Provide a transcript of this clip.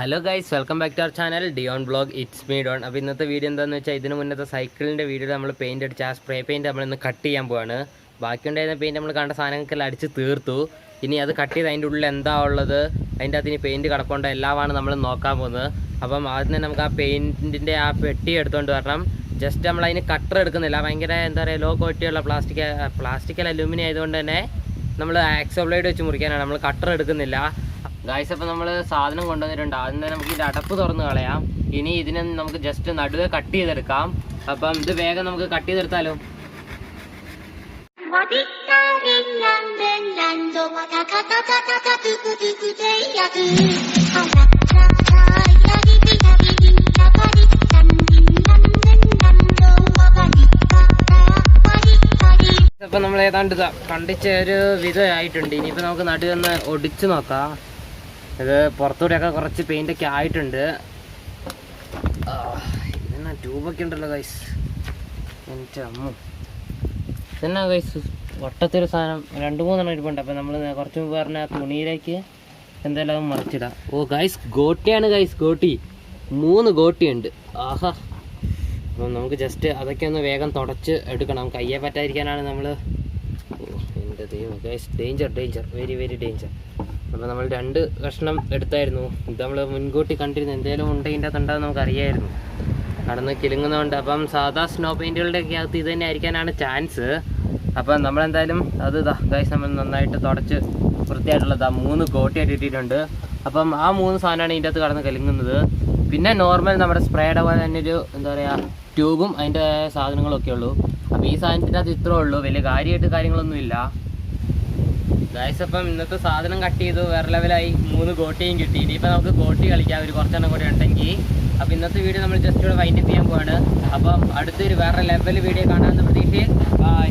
Hello guys, welcome back to our channel Dion blog. It's me Dawn. അപ്പോൾ ഇന്നത്തെ video എന്താണെന്ന് വെച്ചാൽ, ഇതിന് മുന്നത്തെ സൈക്കിളിൻ്റെ വീഡിയോ നമ്മൾ പെയിൻ്റ് അടിച്ച് ആ സ്പ്രേ പെയിൻറ്റ് നമ്മളിന്ന് കട്ട് ചെയ്യാൻ പോവാണ്. ബാക്കിയുണ്ടായിരുന്ന പെയിൻറ്റ് നമ്മൾ കണ്ട സാധനങ്ങൾക്കെല്ലാം അടിച്ച് തീർത്തു. ഇനി അത് കട്ട് ചെയ്ത് അതിൻ്റെ ഉള്ളിൽ എന്താ ഉള്ളത്, അതിൻ്റെ അകത്ത് ഇനി പെയിൻറ്റ് കിടപ്പുണ്ടോ എല്ലാമാണ് നമ്മൾ നോക്കാൻ പോകുന്നത്. അപ്പം ആദ്യം തന്നെ നമുക്ക് ആ പെയിൻറ്റിൻ്റെ ആ പെട്ടി എടുത്തുകൊണ്ട് വരണം. ജസ്റ്റ് നമ്മൾ അതിന് കട്ടർ എടുക്കുന്നില്ല, ഭയങ്കര എന്താ പറയുക ലോ ക്വാളിറ്റിയുള്ള പ്ലാസ്റ്റിക്കൽ അലൂമിനിയം ആയതുകൊണ്ട് തന്നെ നമ്മൾ ആക്സോ ബ്ലേഡ് വെച്ച് മുറിക്കാനാണ്, നമ്മൾ കട്ടർ എടുക്കുന്നില്ല. ഗായ്സ്, അപ്പോൾ നമ്മൾ സാധനം കൊണ്ടുവന്നിട്ടുണ്ട്. ആദ്യം തന്നെ നമുക്ക് ഇതിൻ്റെ അടപ്പ് തുറന്ന് കളയാം. ഇനി ഇതിനെ നമുക്ക് ജസ്റ്റ് നടുവെ കട്ട് ചെയ്തെടുക്കാം. അപ്പം ഇത് വേഗം നമുക്ക് കട്ട് ചെയ്തെടുത്താലോ. അപ്പം നമ്മൾ ഏതാണ്ട് കണ്ടിച്ച ഒരു വിധമായിട്ടുണ്ട്. ഇനിയിപ്പോൾ നമുക്ക് നടുവെന്ന് ഒടിച്ച് നോക്കാം. ഇത് പുറത്തൂടെയൊക്കെ കുറച്ച് പെയിൻ്റൊക്കെ ആയിട്ടുണ്ട്. ഇതെന്നാ ട്യൂബൊക്കെ ഉണ്ടല്ലോ ഗൈസ്, എൻ്റെ അമ്മ. ഇതെന്നാ ഗൈസ്, വട്ടത്തൊരു സാധനം 2-3 ഇരിപ്പുണ്ട്. അപ്പം നമ്മൾ കുറച്ച് മുമ്പ് പറഞ്ഞ തുണിയിലേക്ക് എന്തായാലും മറിച്ചിടാം. ഓ ഗൈസ്, ഗോട്ടിയാണ് ഗൈസ്, ഗോട്ടി 3 ഗോട്ടിയുണ്ട്. ആഹാ. അപ്പം നമുക്ക് ജസ്റ്റ് അതൊക്കെ ഒന്ന് വേഗം തുടച്ച് എടുക്കണം. കയ്യെ പറ്റാതിരിക്കാനാണ് നമ്മൾ. എൻ്റെ ദൈവം guys, danger very very danger. അപ്പോൾ നമ്മൾ 2 കഷ്ണം എടുത്തായിരുന്നു. ഇത് നമ്മൾ മുൻകൂട്ടി കണ്ടിരുന്നു, എന്തെങ്കിലും ഉണ്ടെങ്കിൽ അതുണ്ടാകും നമുക്ക് അറിയായിരുന്നു. നടന്ന് കിലുങ്ങുന്നതുകൊണ്ട്. അപ്പം സാധാ സ്നോ പെയിൻറ്റുകളുടെ ഒക്കെ അകത്ത് ഇത് തന്നെ ആയിരിക്കാനാണ് ചാൻസ്. അപ്പം നമ്മളെന്തായാലും അത് ഗൈസ് നമ്മൾ നന്നായിട്ട് തുടച്ച് വൃത്തിയായിട്ടുള്ളത് 3 ഗോട്ടിയായിട്ട് ഇട്ടിട്ടുണ്ട്. അപ്പം ആ 3 സാധനമാണ് ഇതിൻ്റെ അകത്ത് കടന്ന് കിലുങ്ങുന്നത്. പിന്നെ നോർമൽ നമ്മുടെ സ്പ്രേയുടെ പോലെ തന്നെ ഒരു എന്താ പറയുക ട്യൂബും അതിൻ്റെ സാധനങ്ങളൊക്കെ ഉള്ളൂ. അപ്പോൾ ഈ സാധനത്തിൻ്റെ അകത്ത് ഇത്രേ ഉള്ളൂ, വലിയ കാര്യമായിട്ട് കാര്യങ്ങളൊന്നുമില്ല ഗൈസ്. അപ്പം ഇന്നത്തെ സാധനം കട്ട് ചെയ്തു, വേറെ ലെവലായി. 3 ഗോട്ടിയും കിട്ടി. ഇനിയിപ്പോൾ നമുക്ക് ഗോട്ടി കളിക്കാം, ഒരു കുറച്ചെണ്ണം കൂടെ ഉണ്ടെങ്കിൽ. അപ്പോൾ ഇന്നത്തെ വീഡിയോ നമ്മൾ ജസ്റ്റ് ഇവിടെ വൈൻഡപ്പ് ചെയ്യാൻ പോവാണ്. അപ്പം അടുത്തൊരു വേറെ ലെവൽ വീഡിയോ കാണാമെന്ന് പ്രതീക്ഷയിൽ. ബൈ.